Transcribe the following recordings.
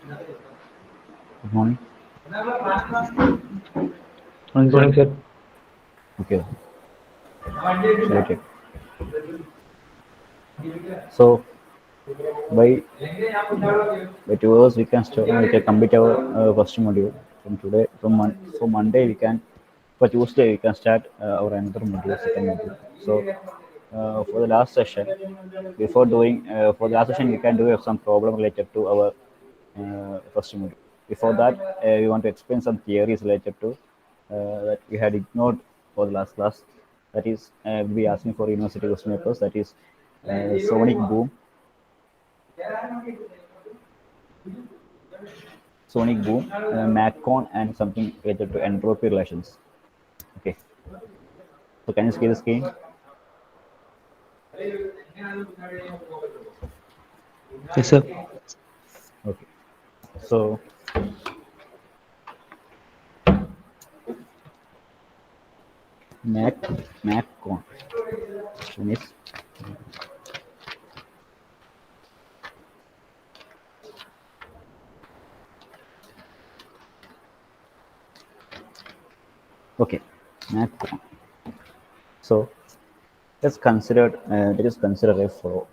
Good morning. Morning, sir. Okay. Shall I take? So by 2 hours we can start. We can complete our first module from today. For Monday we can. For Tuesday we can start our another module, second module. So for the last session, before doing for the last session we can do some problem related to our first module. Before that, we want to explain some theories related to that we had ignored for the last class. That is, we'll be asking for university question papers. That is, sonic boom, Macon, and something related to entropy relations. Okay. So can you see the screen? Yes, sir. Okay. So Mac Macon. Question is okay. Macon. So let us consider a flow.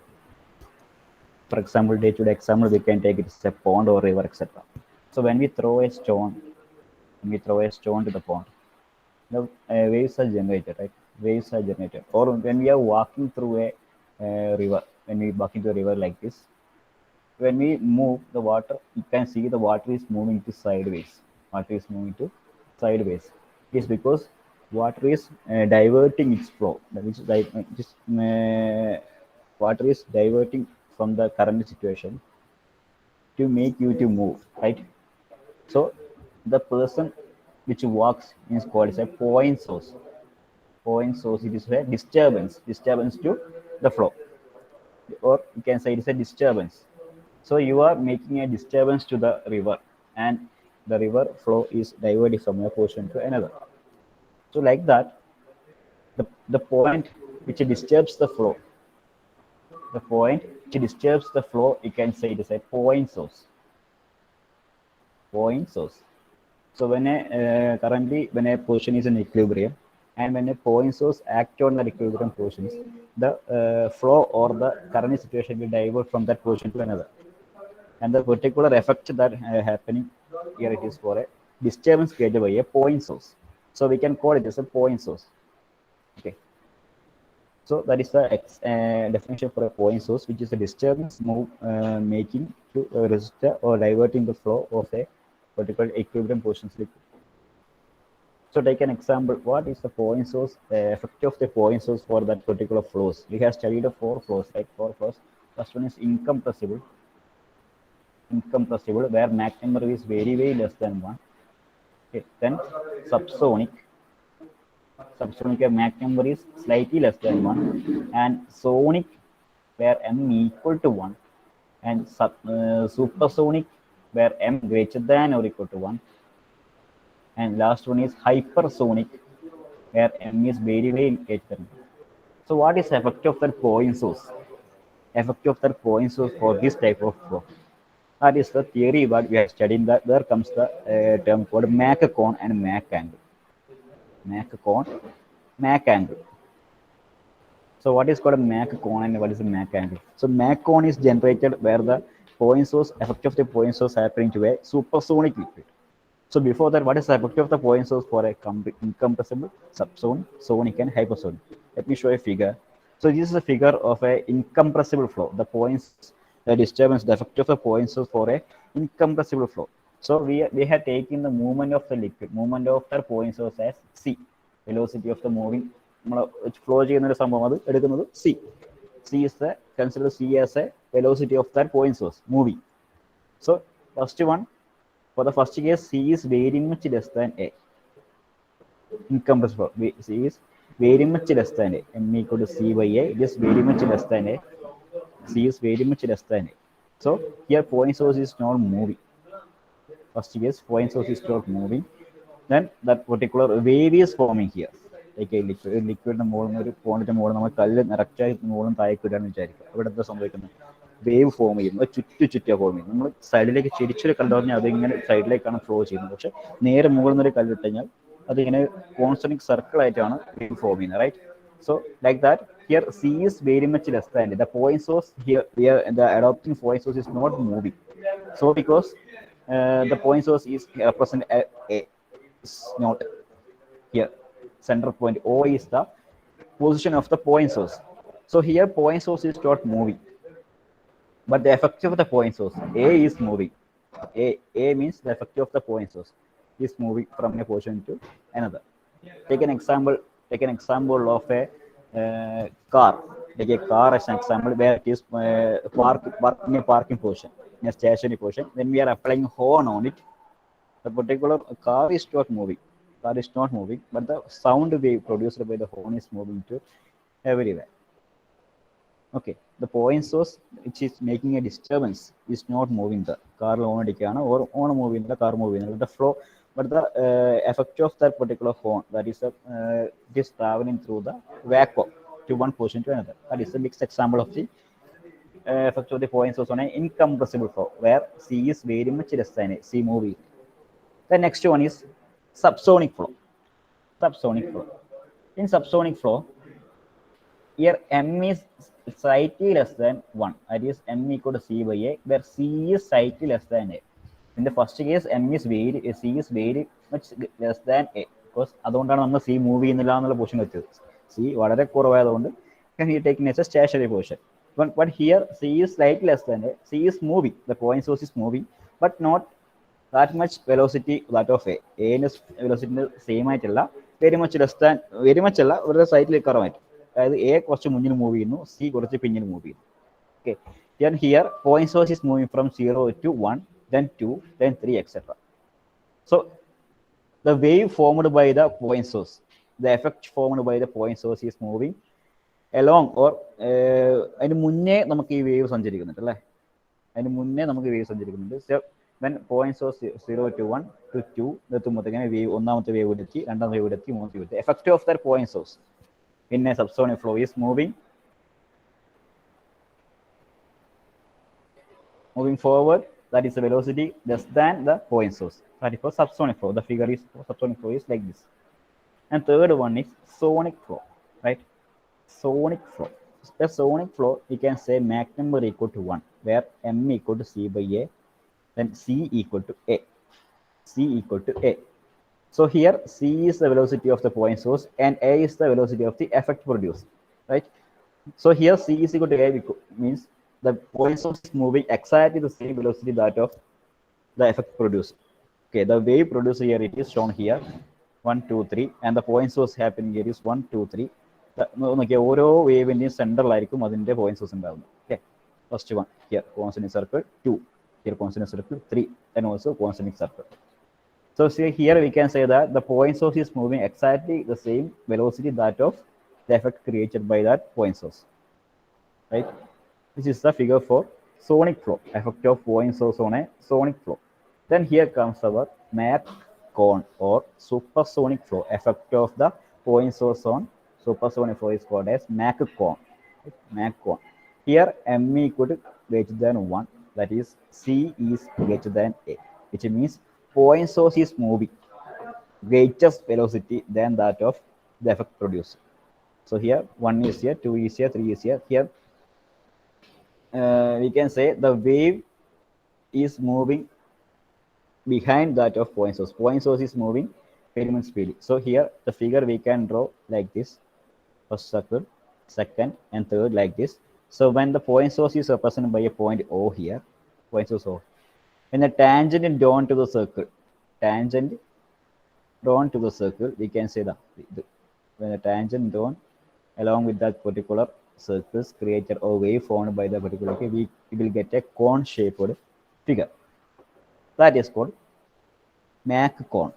For example, day-to-day example, we can take it as a pond or river, etc. So when we throw a stone to the pond, the waves are generated, right? Waves are generated. Or when we are walking through a river, when we walk into a river like this, when we move the water, you can see the water is moving to sideways. Water is moving to sideways. It is because water is diverting its flow. That is, just water is diverting from the current situation to make you to move, right? So the person which walks is called as a point source. Point source, it is a disturbance to the flow, or you can say it is a disturbance. So you are making a disturbance to the river, and the river flow is diverted from a portion to another. So like that, the point which disturbs the point which disturbs the flow, you can say it is a point source. Point source. So currently when a portion is in equilibrium, and when a point source act on the equilibrium portions, the flow or the current situation will divert from that portion to another. And the particular effect that happening here, it is for a disturbance created by a point source. So we can call it as a point source. Okay. So that is the definition for a point source, which is a disturbance making to resist or diverting the flow of a particular equilibrium portions liquid. So take an example. What is the point source? The effect of the point source for that particular flows. We have studied the four flows, right? Four flows. First one is incompressible, where Mach number is very less than one. Okay. Then subsonic. Subsonic Mach number is slightly less than one, and sonic, where m equal to one, and supersonic, where m greater than or equal to one, and last one is hypersonic, where m is very greater than one. So what is the effect of that point source? Effect of that point source for this type of flow. That is the theory what we are studying. That there comes the term called Mach cone and Mach angle. Mach cone, Mach angle. So what is called a Mach cone and what is a Mach angle? So Mach cone is generated where the point source, effect of the point source happening to a supersonic liquid. So before that, what is the effect of the point source for a incompressible, subsonic, sonic, and hypersonic? Let me show a figure. So this is a figure of a incompressible flow. The points, the disturbance, the effect of the point source for a incompressible flow. So we have taken the movement of the liquid, movement of the point source as c, velocity of the moving. Flow ചെയ്യുന്ന ഒരു സംഭവം അത് എടുക്കുന്നത് c. C is the consider c as a velocity of that point source moving. So first one, for the first case, C is very much less than A. Incompressible. C is very much less than A. M equal to C by A. It is very much less than A. C is very much less than A. So here point source is not moving. First case, point source is not moving. Then that particular wave is forming here. Like a liquid മുകളിൽ ഒരു പോണ്ടിന്റെ മുകളിൽ നമ്മൾ കല്ല് നിറച്ചാൽ മുകളിൽ താഴേക്ക് ഇടാന്ന് വിചാരിക്കുക. ഇവിടെ എന്താ സംഭവിക്കുന്നത്? വേവ് ഫോം ചെയ്യുന്നത്, ചുറ്റിയാണ് ഫോം ചെയ്യുന്നത്. നമ്മൾ സൈഡിലേക്ക് ചിരിച്ചൊരു കല്ല് പറഞ്ഞാൽ അതിങ്ങനെ സൈഡിലേക്കാണ് ഫ്ലോ ചെയ്യുന്നത്. പക്ഷെ നേരെ മുകളിൽ നിന്നൊരു കല്ലിട്ട് കഴിഞ്ഞാൽ അതിങ്ങനെ കോൺസെൻട്രിക് സർക്കിൾ ആയിട്ടാണ് വേവ് ഫോം ചെയ്യുന്നത്, right? So like that, here C is very much less than A. The point source here the adopting point source is not moving. So because the point source is represent A is not here. Center point O is the position of the point source. So here point source is not moving, but the effect of the point source A is moving. A means the effect of the point source is moving from a position to another. Take an example of a car. Take a car as an example where it is parked in a parking position, in a stationary position. When we are applying horn on it, the particular car is not moving. But the sound wave produced by the horn is moving to everywhere. Okay, the point source which is making a disturbance is not moving the car or on moving the car moving the flow, but the effect of that particular horn, that is it is traveling through the vacuum to one position to another. That is a mixed example of the effect of the point source on an incompressible flow where C is very much less than A, C moving. The next one is subsonic flow. In subsonic flow, here M is slightly less than 1. That is M equal to C by A, where C is slightly less than A. In the first case, C is very much less than A. Because അതുകൊണ്ടാണ് നമ്മൾ C move ചെയ്യുന്നില്ല എന്നുള്ള position വെച്ചത്. C വളരെ കുറവായതുകൊണ്ട് he taking as a stationary position. But here C is slightly less than A. C is moving. The point source is moving, but not that much velocity that of A. A velocity same ആയിട്ടല്ല, very much അല്ല, ഒരു സൈഡിൽ കുറവായിട്ട്. അതായത് A കുറച്ച് മുന്നിൽ move ചെയ്യുന്നു, C കുറച്ച് പിന്നിൽ മൂവ് ചെയ്യുന്നു. Okay. Then here point source is moving from 0 to 1, then 2, then 3, etc. So the wave formed by the point source, the effect formed by the point source is moving along or അതിന് മുന്നേ നമുക്ക് ഈ wave സഞ്ചരിക്കുന്നുണ്ട് അല്ലേ? So when point source 0 to 1 to 2 എത്തുമ്പോഴത്തേക്കാണ് wave, ഒന്നാമത്തെ wave എത്തി, രണ്ടാമത്തെ wave എത്തി, മൂന്നാമത്തെ വേവ് എത്തി. Effect of that point source in a subsonic flow is moving forward, that is the velocity less than the point source. That is for subsonic flow. The figure is for subsonic flow is like this. And third one is sonic flow, right? Sonic flow. The sonic flow, we can say Mach number equal to 1, where M equal to C by A, then C equal to A. So here C is the velocity of the point source and A is the velocity of the effect produced, right? So here C is equal to A means the point source is moving exactly the same velocity that of the effect produced. Okay, the wave produced here, it is shown here 1, 2, 3, and the point source happening here is 1, 2, 3. ഓരോ വേവിന്റെയും സെന്ററിലായിരിക്കും അതിന്റെ point source ഉണ്ടാകുന്നത്. Okay, first one here concentric circle 2, here concentric circle 3, and also concentric circle. So see here we can say that the point source is moving exactly the same velocity that of the effect created by that point source, right? This is the figure for sonic flow, effect of point source on a sonic flow. Then here comes our Mach cone or supersonic flow, effect of the point source on supersonic flow is called as Mach cone. Here M equal to greater than 1, that is C is greater than A, which means point source is moving greatest velocity than that of the effect produced. So here 1 is here, 2 is here, 3 is here. Here we can say the wave is moving behind that of point source. Point source is moving very much speedy. So here the figure we can draw like this: first circle, second, and third like this. So when the point source is represented by a point O here, point source O, when the tangent is drawn to the circle, we can say that when the tangent drawn along with that particular circles created or wave formed by the particular, okay, we will get a cone shaped figure. That is called Mach cone.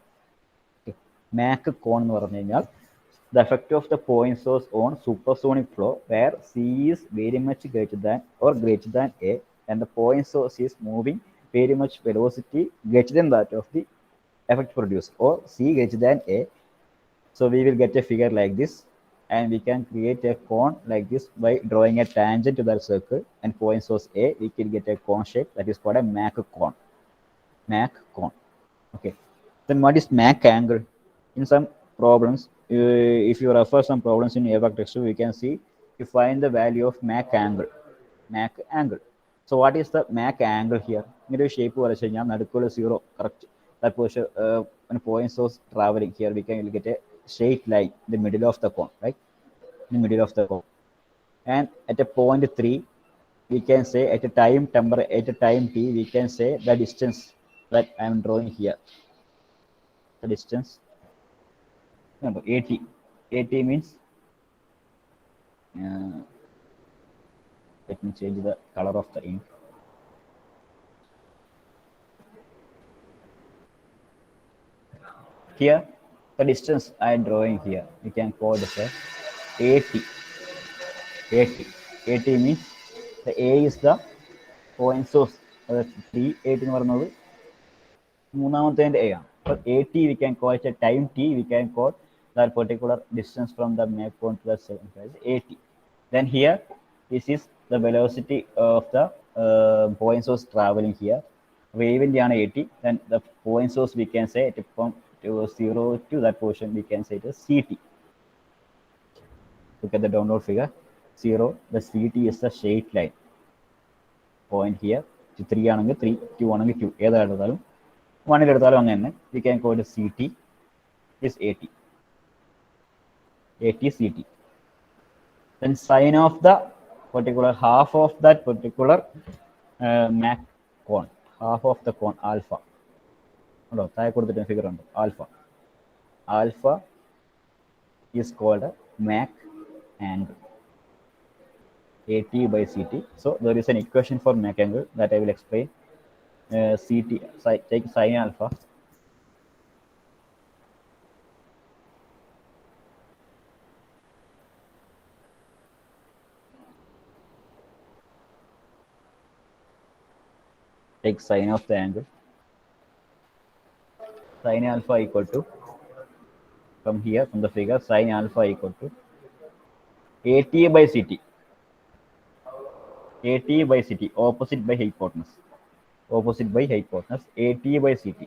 Okay. Mach cone എന്ന് പറഞ്ഞു കഴിഞ്ഞാൽ the effect of the point source on supersonic flow where C is very much greater than A and the point source is moving very much velocity greater than that of the effect produced, or C greater than A. So we will get a figure like this. and we can create a cone like this by drawing a tangent to that circle and point source A. We can get a cone shape that is called a Mach cone. Mach cone. Okay. Then what is Mach angle? In some problems, if you refer some problems in ABAC textbook, we can see you find the value of Mach angle. Mach angle. So what is the Mach angle here? ഇങ്ങനെ ഒരു shape വരച്ചു കഴിഞ്ഞാൽ നടുക്കുള്ള zero correct that portion when point source traveling here we can get a straight line in the middle of the cone, right? In the middle of the cone. And at a point 3 we can say at a time t we can say the distance that I am drawing here. The distance, remember, AT means let me change the color of the ink. Here the distance I am drawing here we can call this as AT. AT means the A is the point source. 3 എന്ന് പറയുന്നത് മൂന്നാമത്തെ A ആണ്. But AT we can call it a time t. We can call that particular distance from the Mach cone to the center as AT. Then here this is the velocity of the point source traveling here. Waveന്റെ ആണ് AT. Then the point source we can say it from 0 to that portion we can say it is CT. Look at the download figure. 0, the CT is the straight line. Point here. 3 ആണെങ്കിൽ 3, 2 ആണെങ്കിൽ 2. ഏതാണെടുത്താലും 1 എടുത്താലും അങ്ങനെ. We can call it CT is AT. AT CT. Then sine of the particular half of that particular Mach cone. Half of the cone alpha. ഉണ്ടോ താഴെ കൊടുത്തിട്ട് figure ഉണ്ട് alpha. Alpha is called a Mach angle. AT by CT. So there is an equation for Mach angle that I will explain. CT, take sine alpha. Take sine of the angle. Sine alpha equal to, from here, from the figure, sine alpha equal to AT by CT. AT by CT, opposite by hypotenuse. Opposite by hypotenuse, AT by CT.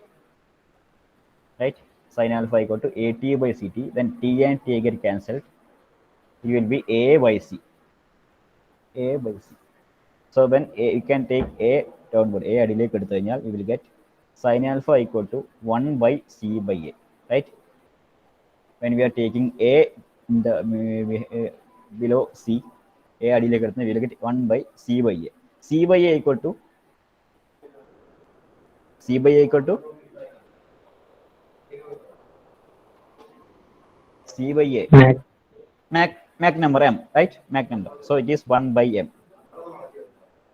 Right? Sine alpha equal to AT by CT. Then T and T get cancelled. It will be A by C. A by C. So when you can take A downward, A adilek eduthu kanyal, you will get sine alpha equal to 1 by C by A. Right? When we are taking A in the below C, A adilek eduthu, we will get 1 by C by A. C by A equal to C by A equal to C by A. Mach number M, right? Mach number. So it is 1 by M.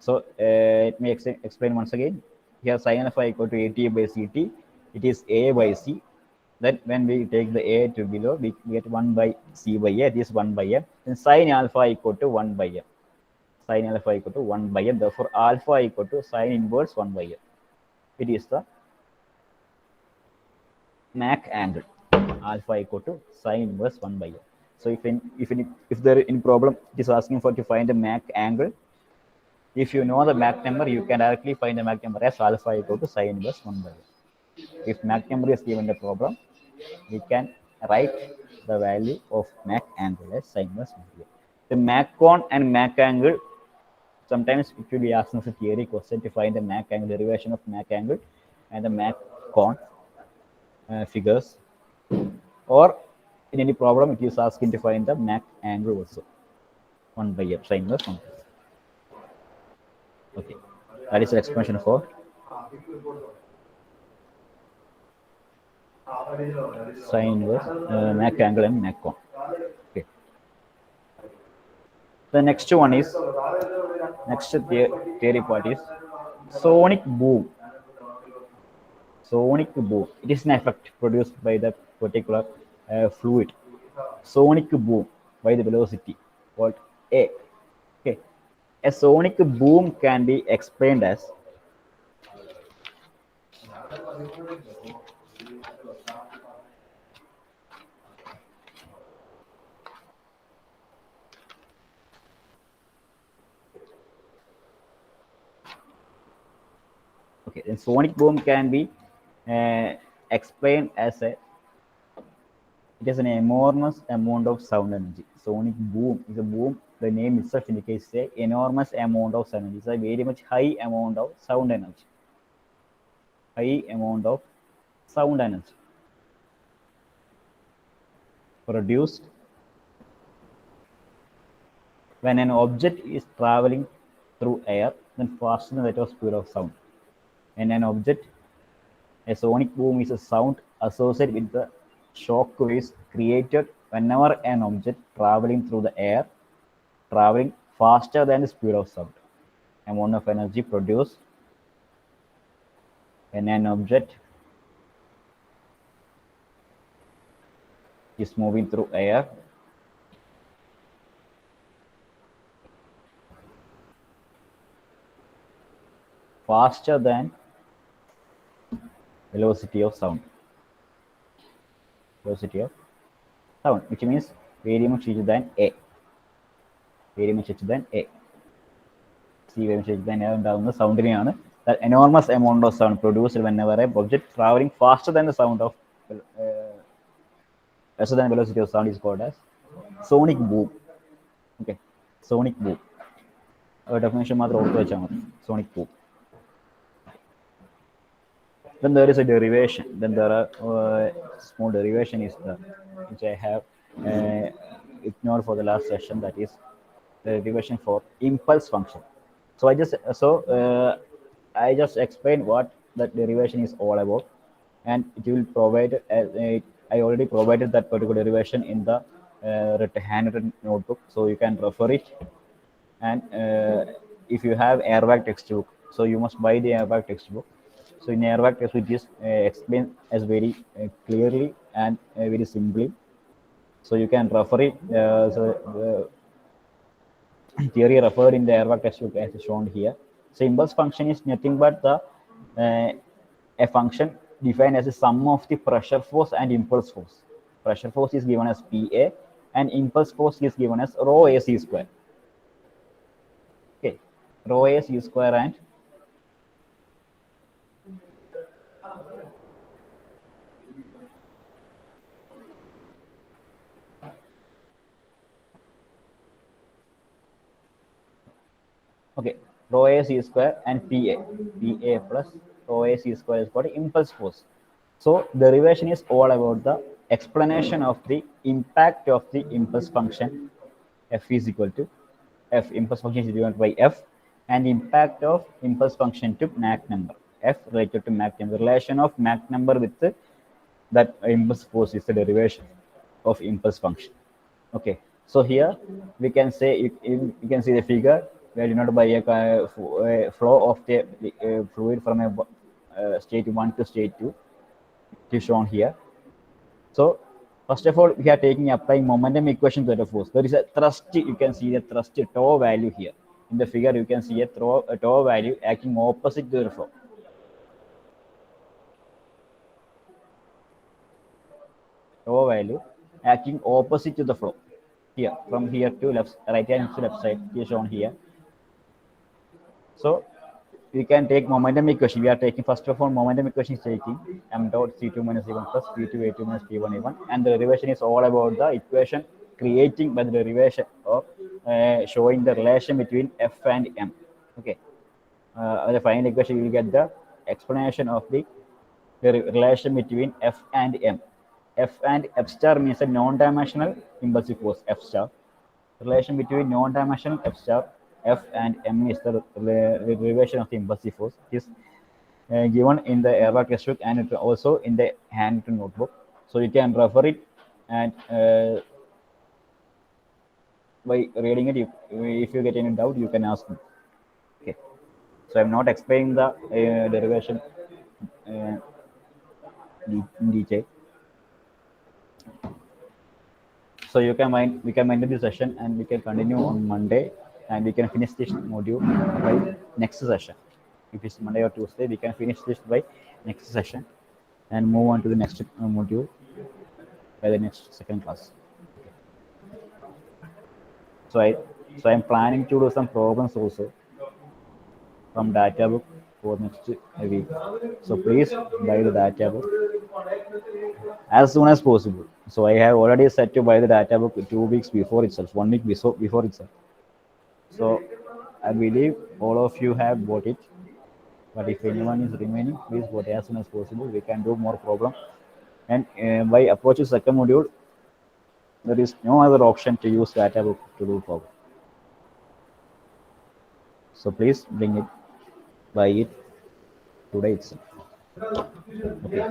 So let me explain once again. Here sine alpha equal to AT by CT. It is A by C. Then when we take the A to below, we get 1 by C by A. It is 1 by M. Then sine alpha equal to 1 by M. Sine alpha equal to 1 by M. Therefore, alpha equal to sine inverse 1 by M. It is the Mach angle. Alpha equal to sine inverse 1 by M. So if there in problem it is asking for to find the Mach angle, if you know the Mach number, you can directly find the Mach number as alpha equal to sine inverse 1 by M. If Mach number is given the problem, we can write the value of Mach angle as sine inverse 1 by M. The Mach cone and Mach angle, sometimes it will be asking as a theory question to find the Mach angle, derivation of Mach angle and the Mach cone figures, or in any problem it is asking to find the Mach angle also. 1 by M, sine inverse 1 by M. Okay, that is the explanation for sine inverse, Mach angle and Mach cone. Okay. The next one is, next theory part is sonic boom. Sonic boom. It is an effect produced by the particular fluid. Sonic boom by the velocity called A. Okay. A sonic boom can be explained as Okay, then sonic boom can be explained as it is an enormous amount of sound energy. Sonic boom is a boom. The name itself indicates an enormous amount of sound energy. It's a very much high amount of sound energy. High amount of sound energy produced when an object is traveling through air, then faster than that of speed of sound. And an object, a sonic boom is a sound associated with the shock waves created whenever an object traveling through the air, traveling faster than the speed of sound. Amount of energy produced when an object is moving through air faster than velocity of sound. Velocity of sound, which means very much larger than a. Very much larger than a. See, very much larger than a ഉണ്ടാകുന്ന സൗണ്ടിനെയാണ് that enormous amount of sound produced whenever a object traveling faster than the sound of faster than velocity of sound is called as sonic boom. Okay, sonic boom. Definition മാത്രം ഓർത്ത് വെച്ചാൽ മതി. Sonic boom. Then there is a derivation. Then there are small derivation is the which I have ignored for the last session. That is the derivation for impulse function. So I just explained what that derivation is all about, and it will provide. I already provided that particular derivation in the handwritten notebook, so you can refer it. And if you have Airbag textbook, so you must buy the Airbag textbook. So in Airbag textbook, it is explained as very clearly and very simply. So you can refer it. So theory referred in the Airbag textbook as shown here. So impulse function is nothing but the a function defined as a sum of the pressure force and impulse force. Pressure force is given as PA and impulse force is given as rho a c square. Okay, rho a c square and okay, rho a c square and PA plus rho a c square is called impulse force. So derivation is all about the explanation of the impact of the impulse function. F is equal to F, impulse function is given by F, and impact of impulse function to Mach number. F related to Mach number. The relation of Mach number with that impulse force is the derivation of impulse function. Okay, so here we can say you can see the figure where denoted by a flow of the fluid from a state 1 to state 2. It is shown here. So first of all, we are applying momentum equation to the force. There is a thrust. You can see the thrust tau value here. In the figure, you can see a tau value acting opposite to the flow. Tau value acting opposite to the flow. Here, from here to right hand to left side, it is shown here. So we can take momentum equation. We are taking first of all momentum equation is taking m dot c2 minus c1 plus p2 a2 minus p1 a1, and the derivation is all about the equation creating by the derivation of showing the relation between f and m. Okay, the final equation you will get the explanation of the relation between f and m. F and f star means a non-dimensional impulsive force. F star relation between non-dimensional f star. F and m is the derivation of the impulsive force. It is given in the Airbag textbook and it also in the handwritten notebook. So you can refer it, and by reading it, if you get any doubt, you can ask me. Okay, so I'm not explaining the derivation in detail. So we can end this session and we can continue on Monday, and we can finish this module by next session. If it's Monday or Tuesday, we can finish this by next session and move on to the next module by the next second class. Okay. So I'm planning to do some problems also from data book for next week. So please buy the data book as soon as possible. So I have already set to buy the data book 2 weeks before itself, 1 week before itself. So I believe all of you have bought it. But if anyone is remaining, please vote as soon as possible. We can do more problem. And by approaching second module, there is no other option to use data book to do problem. So please bring it, buy it today itself. Okay.